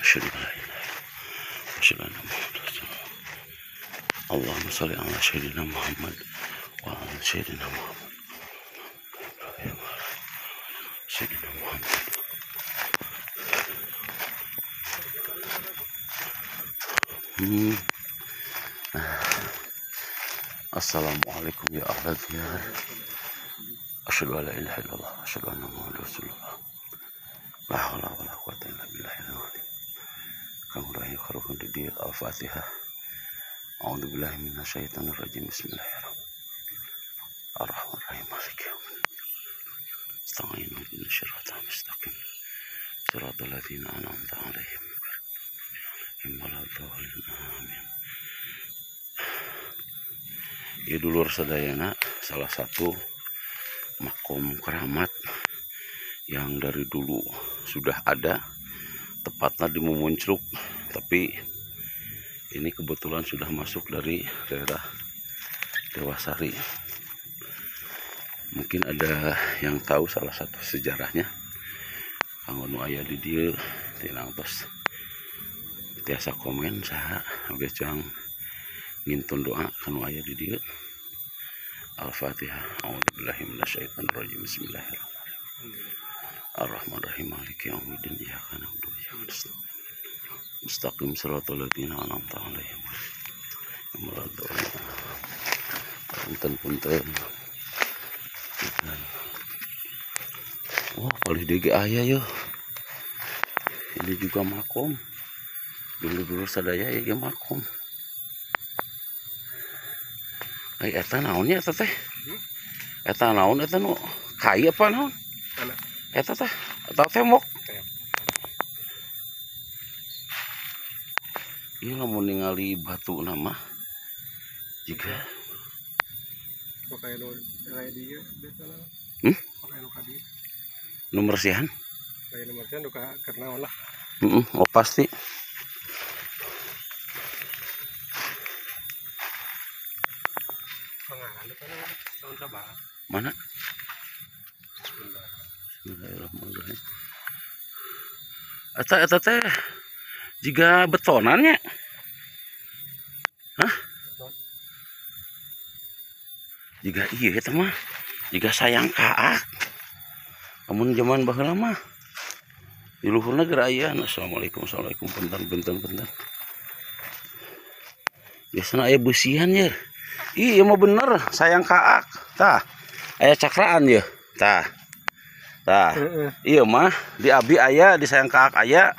asyhadu an la ilaha illallah asyhadu anna muhammadar rasulullah. Allahumma shalli ala sayyidina Muhammad wa ala sayyidina Muhammad. Sayyidina Muhammad. Assalamualaikum ya ahli diyar. Asyhadu an la ilaha illallah asyhadu anna muhammadar rasulullah. La haula wala quwwata illa billah. Kamurahi kharuhun di al-Fatihah. A'udzu billahi minasyaitonir rajim. Bismillahirrahmanirrahim. Ar-Rahmanir-Rahim. Maliki yaumiddin. Ista'inu ihdinas siratal mustaqim. Siratal ladzina an'amta 'alaihim. Amin. Ya dulur sadayana, salah satu makom keramat yang dari dulu sudah ada, tepatnya di Mumuncluk, tapi ini kebetulan sudah masuk dari daerah Dewasari. Mungkin ada yang tahu salah satu sejarahnya. Kanggo nu aya di dieu tinang tos tiasa komen saha oge cang ngintun doa kanu aya di dieu. Al-Fatihah. A'udzubillahi minasyaitonir rajim. Bismillahirrahmanirrahim. Ar-Rahmanir-Rahim. Maliki yaumiddin. Iyyaka na'budu wa iyyaka nasta'in. Mustaqim siratal ladzina an'amta 'alaihim. Punten. Oh, paling dege aya yo. Ini juga makom. Dulu sadaya ya makom. Eta naon ya eta teh? Eta naon eta nu kai apa naon? Eta teh atau tembok? Ieu lamun ningali batu nama jika pakai nu dia biasana. Pakai nu kadi. Nomor sihan? Pakai nomor sihan duka karena olah. Oh pasti. Tahun sabah. Mana? Bismillahirrahmanirrahim. Eta teh jika betonannya. Hah? Jika iya eta mah. Jika sayang kaak. Amun zaman baheula mah di luhurna gerayaan. Assalamualaikum punten. Biasana aya beusihan ya. Iya mah bener sayang kaak. Tah. Aya cakraan ya. Tah. Iya mah di abi aya, di sayang kaak aya.